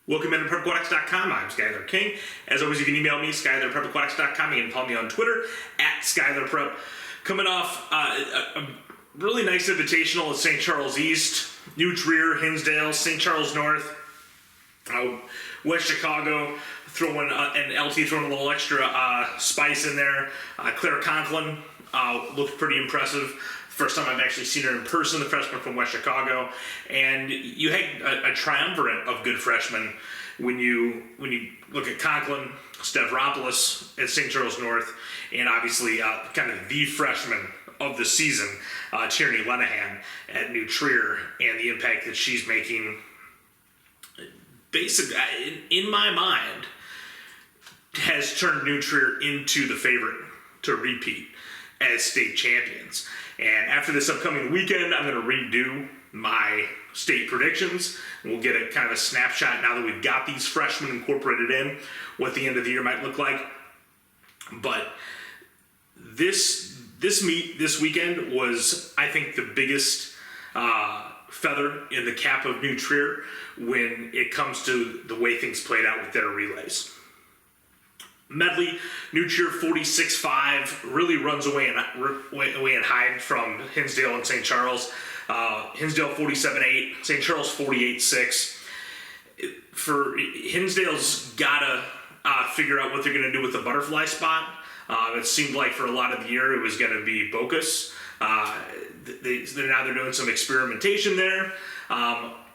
Welcome into PrepAquatics.com. I'm Skylar King. As always, you can email me, Skylar@PrepAquatics.com. You can follow me on Twitter, @SkylarPrep. Coming off a really nice invitational at St. Charles East, New Trier, Hinsdale, St. Charles North, West Chicago, throwing and LT throwing a little extra spice in there. Claire Conklin looked pretty impressive. First time I've actually seen her in person, the freshman from West Chicago. And you had a triumvirate of good freshmen when you look at Conklin, Stavropoulos at St. Charles North, and obviously kind of the freshman of the season, Tierney Lenahan at New Trier, and the impact that she's making. Basically, in my mind, has turned New Trier into the favorite to repeat as state champions. And after this upcoming weekend, I'm going to redo my state predictions. We'll get a kind of a snapshot now that we've got these freshmen incorporated in, what the end of the year might look like. But this meet this weekend was, I think, the biggest feather in the cap of New Trier when it comes to the way things played out with their relays. Medley, New Trier 46-5, really runs away and hide from Hinsdale and St. Charles. Hinsdale 47-8, St. Charles 48-6. For Hinsdale's gotta figure out what they're gonna do with the butterfly spot. It seemed like for a lot of the year it was gonna be Bocas. They're doing some experimentation there.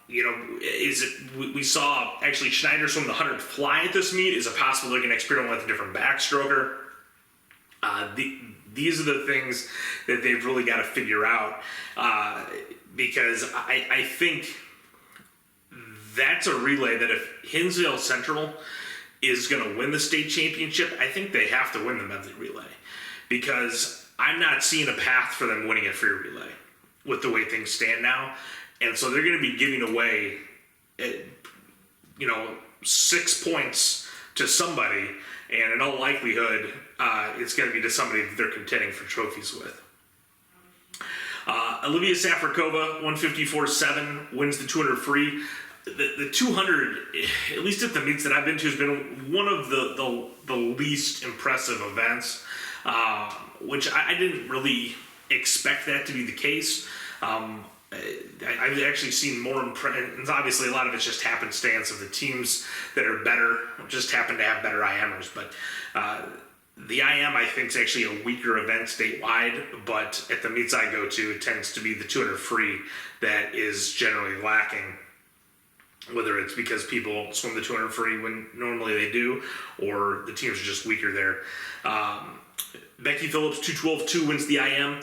We saw actually Schneider's from the 100 fly at this meet. Is it possible they're going to experiment with a different backstroker? These are the things that they've really got to figure out because I think that's a relay that if Hinsdale Central is going to win the state championship, I think they have to win the Medley relay because I'm not seeing a path for them winning a free relay with the way things stand now. And so they're going to be giving away, 6 points to somebody, and in all likelihood, it's going to be to somebody that they're contending for trophies with. Olivia Safrakova, 154.7, wins the 200 free. The 200, at least at the meets that I've been to, has been one of the least impressive events, which I didn't really expect that to be the case. I've actually seen more and obviously a lot of it's just happenstance of the teams that are better just happen to have better IMers, but the IM I think is actually a weaker event statewide, but at the meets I go to it tends to be the 200 free that is generally lacking, whether it's because people swim the 200 free when normally they do or the teams are just weaker there. Becky Phillips 212.2 wins the IM.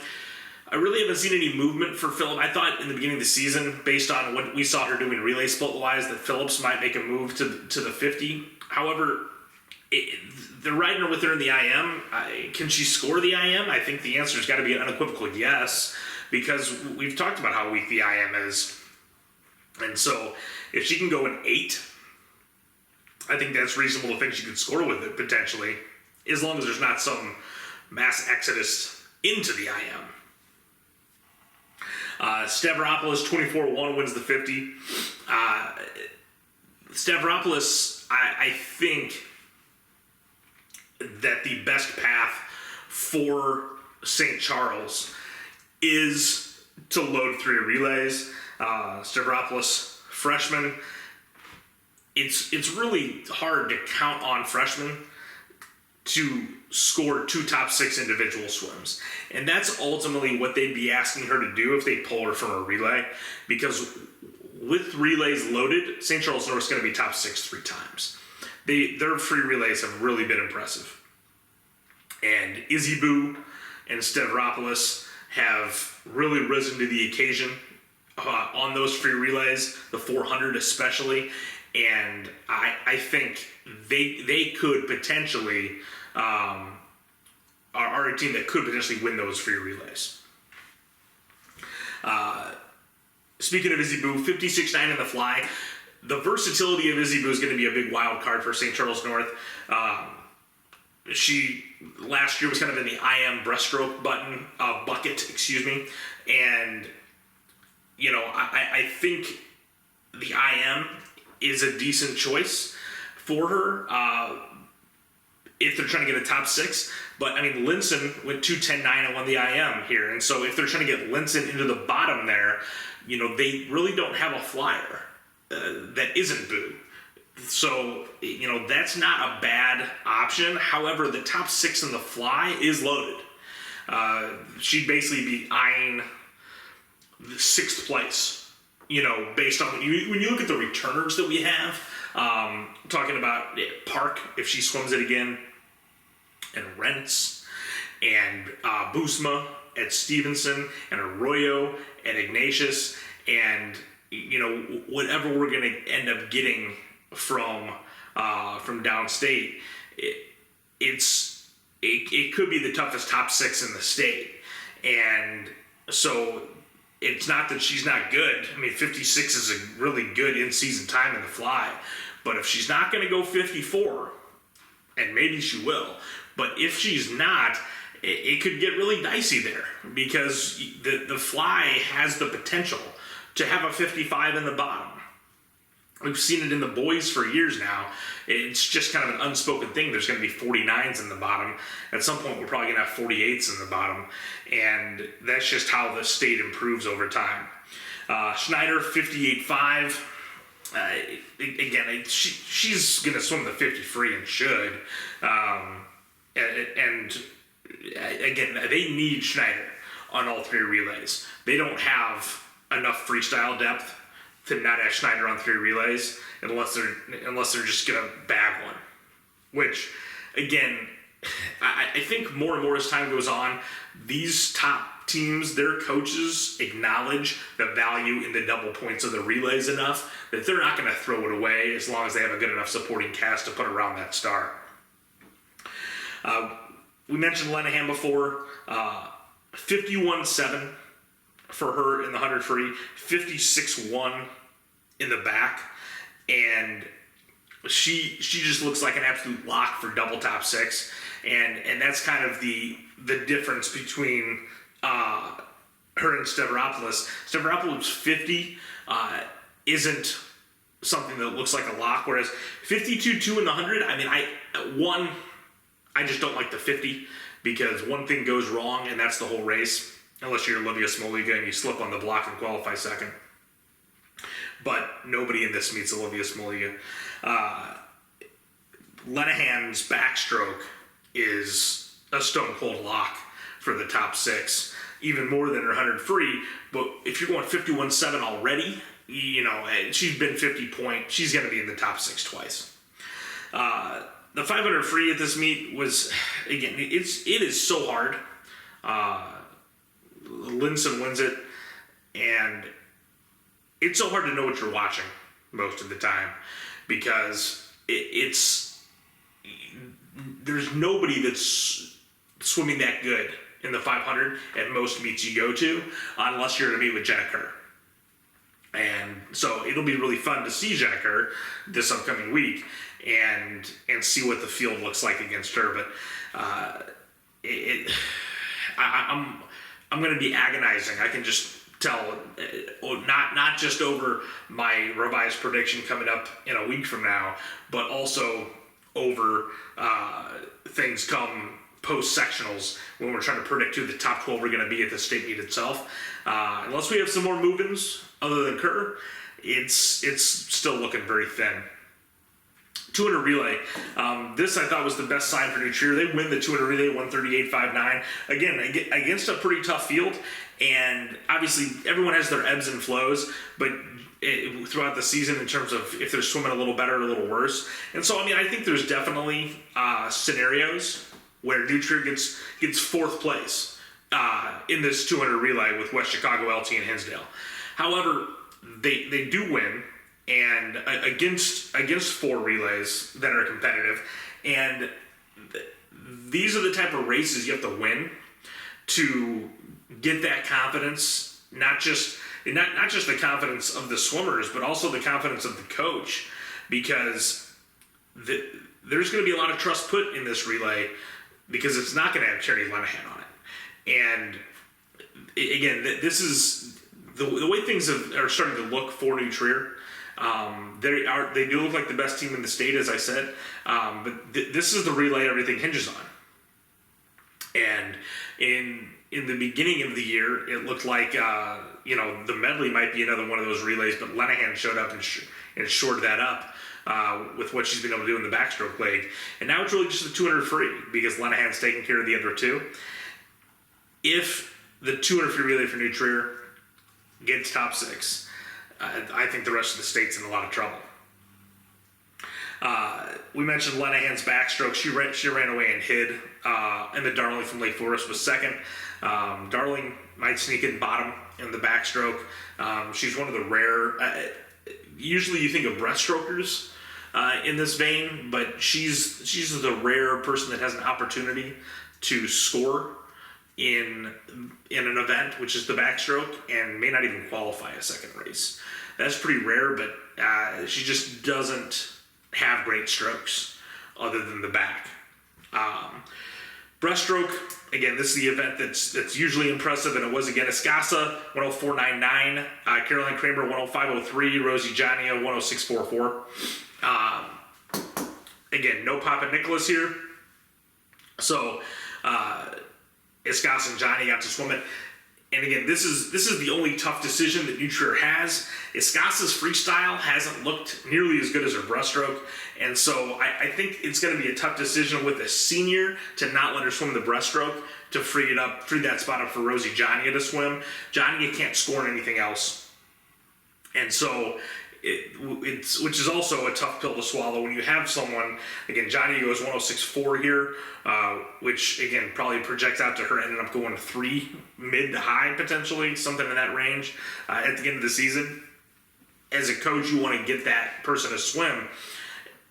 I really haven't seen any movement for Phillips. I thought in the beginning of the season, based on what we saw her doing relay split-wise, that Phillips might make a move to the 50. However, they're riding her with her in the IM. Can she score the IM? I think the answer's got to be an unequivocal yes, because we've talked about how weak the IM is. And so if she can go an 8, I think that's reasonable to think she could score with it, potentially, as long as there's not some mass exodus into the IM. Stavropoulos 24-1 wins the 50. Stavropoulos, I think that the best path for St. Charles is to load 3 relays. Stavropoulos, freshman. It's really hard to count on freshmen to score 2 top 6 individual swims. And that's ultimately what they'd be asking her to do if they pull her from a relay, because with relays loaded, St. Charles North's going to be top 6 3 times. Their free relays have really been impressive. And Izzy Boo and Stavropoulos have really risen to the occasion on those free relays, the 400 especially. And I think they could potentially are a team that could potentially win those free relays. Speaking of Izzy Boo, 56.9 in the fly. The versatility of Izzy Boo is going to be a big wild card for St. Charles North. She last year was kind of in the IM breaststroke bucket, and I think the IM is a decent choice for her if they're trying to get a top 6. But, I mean, Linson went 2:10.9 and won the IM here. And so if they're trying to get Linson into the bottom there, you know, they really don't have a flyer that isn't Boo. So, you know, that's not a bad option. However, the top 6 in the fly is loaded. She'd basically be eyeing the 6th place, you know, based on when you look at the returners that we have, talking about Park, if she swims it again, and Rentz, and Boosma at Stevenson, and Arroyo at Ignatius, and, you know, whatever we're going to end up getting from downstate, it could be the toughest top 6 in the state. And so it's not that she's not good. I mean, 56 is a really good in-season time in the fly. But if she's not going to go 54, and maybe she will, but if she's not, it could get really dicey there, because the fly has the potential to have a 55 in the bottom. We've seen it in the boys for years now. It's just kind of an unspoken thing. There's going to be 49s in the bottom. At some point, we're probably going to have 48s in the bottom. And that's just how the state improves over time. Schneider, 58.5. Again, she's going to swim the 50 free and should. And again, they need Schneider on all 3 relays. They don't have enough freestyle depth to not have Schneider on 3 relays unless they're just gonna bag one. Which, again, I think more and more as time goes on, these top teams, their coaches acknowledge the value in the double points of the relays enough that they're not gonna throw it away as long as they have a good enough supporting cast to put around that star. We mentioned Lenahan before, 51.7 for her in the 100 free, 56.1 in the back, and she just looks like an absolute lock for double top 6, and that's kind of the difference between her and Stavropoulos. Stavropoulos 50 isn't something that looks like a lock, whereas 52.2 in the 100, I mean, I just don't like the 50, because one thing goes wrong, and that's the whole race. Unless you're Olivia Smoliga and you slip on the block and qualify second. But nobody in this meets Olivia Smoliga. Lenahan's backstroke is a stone cold lock for the top 6, even more than her 100 free. But if you're going 51.7 already, you know, she's been 50 point. She's going to be in the top 6 twice. The 500 free at this meet was, again, it is so hard. Linson wins it, and it's so hard to know what you're watching most of the time, because there's nobody that's swimming that good in the 500 at most meets you go to, unless you're going to meet with Jenna Kerr. And so it'll be really fun to see Jenna Kerr this upcoming week and see what the field looks like against her. But I'm going to be agonizing. I can just tell, not just over my revised prediction coming up in a week from now, but also over things come post-sectionals when we're trying to predict who the top 12 are going to be at the state meet itself. Unless we have some more move-ins other than Kerr, it's still looking very thin. 200 relay. This I thought was the best sign for New Trier. They win the 200 relay 138.59. Again, against a pretty tough field, and obviously everyone has their ebbs and flows, but throughout the season in terms of if they're swimming a little better or a little worse. And so, I mean, I think there's definitely scenarios where New Trier gets 4th place in this 200 relay with West Chicago, LT, and Hinsdale. However, they do win, and against 4 relays that are competitive, and these are the type of races you have to win to get that confidence, not just the confidence of the swimmers, but also the confidence of the coach, because there's going to be a lot of trust put in this relay, because it's not going to have Charity Lenahan on it. And again, this is the way things are starting to look for New Trier. They do look like the best team in the state, as I said, but this is the relay everything hinges on. And in the beginning of the year, it looked like the medley might be another one of those relays, but Lenahan showed up and shored that up with what she's been able to do in the backstroke leg. And now it's really just the 200 free because Lenahan's taking care of the other two. If the 200 free relay for New Trier gets top 6, I think the rest of the state's in a lot of trouble. We mentioned Lenahan's backstroke. She ran away and hid, and the Darling from Lake Forest was second. Darling might sneak in bottom in the backstroke. She's one of the rare. Usually, you think of breaststrokers in this vein, but she's the rare person that has an opportunity to score in an event, which is the backstroke, and may not even qualify a second race. That's pretty rare, but she just doesn't have great strokes other than the back. Breaststroke, again, this is the event that's usually impressive, and it was again Escasa 104.99, Caroline Kramer 105.03, Rosie Jania 106.44. Again, no Papa Nicholas here, so Escasa and Johnny got to swim it. And again, this is the only tough decision that New Trier has. Escasa's freestyle hasn't looked nearly as good as her breaststroke, and so I think it's going to be a tough decision with a senior to not let her swim the breaststroke to free that spot up for Rosie Jania to swim. Jania can't score in anything else, and so it's which is also a tough pill to swallow when you have someone. Again, Jania goes 106.4 here, which again probably projects out to her ending up going 3 mid to high potentially, something in that range at the end of the season. As a coach, you want to get that person to swim,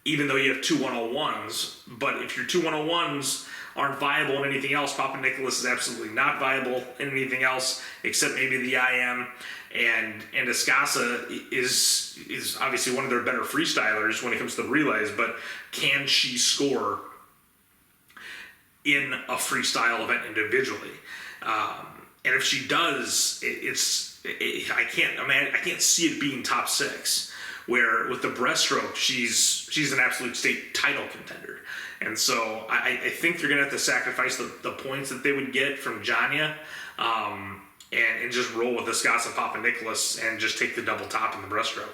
even though you have 2 101s. But if your 2 101s aren't viable in anything else, Papa Nicholas is absolutely not viable in anything else except maybe the IM. And Escasa is obviously one of their better freestylers when it comes to the relays, but can she score in a freestyle event individually? And if she does, I can't see it being top 6. Where with the breaststroke, she's an absolute state title contender, and so I think they're gonna have to sacrifice the points that they would get from Jania, and just roll with Escasa Papa Nicholas and just take the double top in the breaststroke.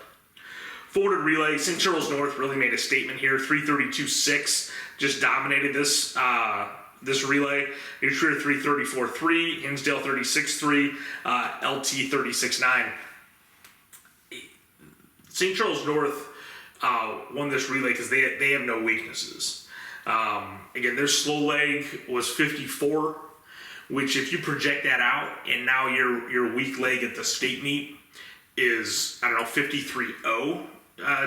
400 relay, St. Charles North really made a statement here. 332.6 just dominated this relay. New Trier 334.3, Hinsdale 36.3, LT 36.9. St. Charles North won this relay because they have no weaknesses. Again, their slow leg was 54, which if you project that out, and now your weak leg at the state meet is 53.0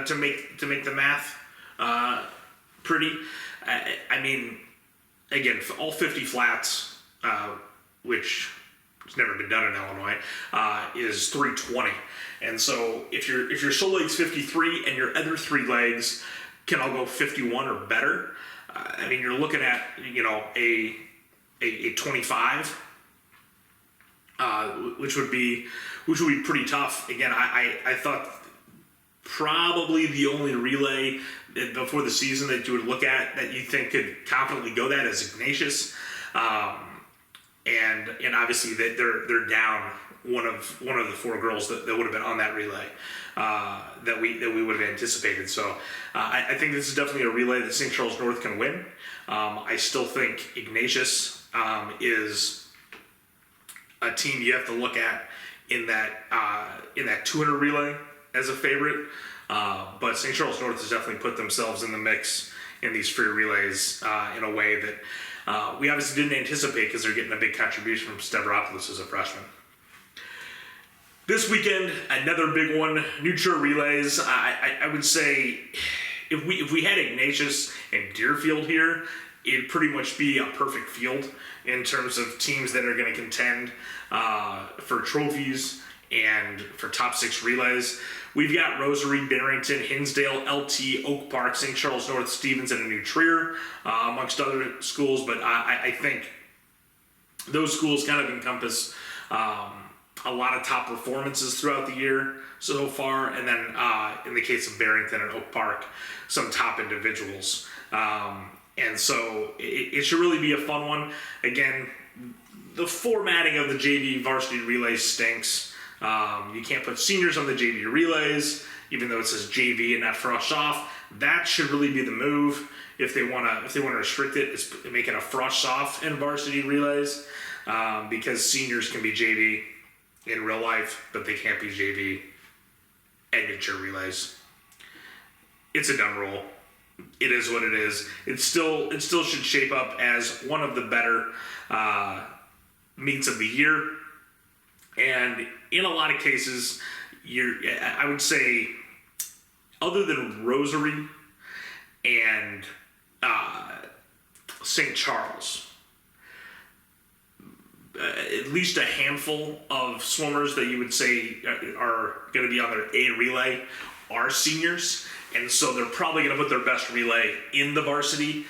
to make the math pretty. I mean, again, all 50 flats, which has never been done in Illinois, is 320. And so if your sole leg's 53 and your other 3 legs can all go 51 or better, I mean, you're looking at a 25, which would be pretty tough. Again, I thought probably the only relay before the season that you would look at that you think could confidently go that is Ignatius, and obviously they're down one of the 4 girls that would have been on that relay that we would have anticipated. So I think this is definitely a relay that St. Charles North can win. I still think Ignatius is a team you have to look at in that 200 relay as a favorite. But St. Charles North has definitely put themselves in the mix in these free relays in a way that we obviously didn't anticipate because they're getting a big contribution from Stavropoulos as a freshman. This weekend, another big one, New Trier relays. I would say if we had Ignatius and Deerfield here, it'd pretty much be a perfect field in terms of teams that are going to contend for trophies and for top 6 relays. We've got Rosary, Barrington, Hinsdale, LT, Oak Park, St. Charles North, Stevens, and New Trier, amongst other schools. But I think those schools kind of encompass a lot of top performances throughout the year so far, and then in the case of Barrington and Oak Park, some top individuals. And so it should really be a fun one. Again, the formatting of the JV varsity relay stinks. You can't put seniors on the JV relays, even though it says JV and not frosh off. That should really be the move if they want to restrict it. Is make it a frosh off in varsity relays, because seniors can be JV in real life, but they can't be JV at miniature relays. It's a dumb rule. It is what it is. It still should shape up as one of the better meets of the year. And in a lot of cases, I would say, other than Rosary and St. Charles, at least a handful of swimmers that you would say are going to be on their A relay are seniors, and so they're probably going to put their best relay in the varsity.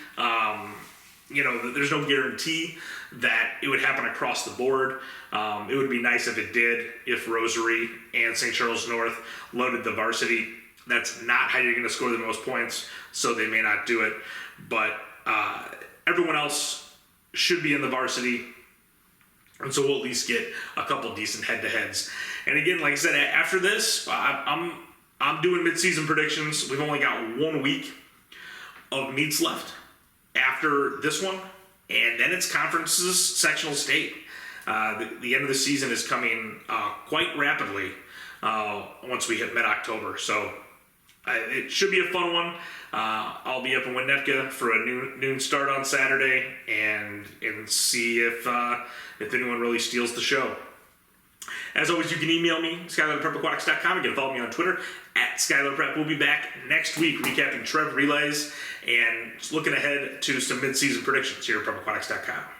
There's no guarantee that it would happen across the board. It would be nice if it did, if Rosary and St. Charles North loaded the varsity. That's not how you're going to score the most points, so they may not do it. But everyone else should be in the varsity, and so we'll at least get a couple decent head-to-heads. And again, like I said, after this, I'm doing mid-season predictions. We've only got 1 week of meets left after this one, and then it's conferences, sectional state. The end of the season is coming quite rapidly once we hit mid-October. So it should be a fun one. I'll be up in Winnetka for a noon start on Saturday, and see if anyone really steals the show. As always, you can email me, skylarprepaquatics.com. You can follow me on Twitter, @SkylarPrep. We'll be back next week recapping Trev relays and looking ahead to some mid-season predictions here at prepaquatics.com.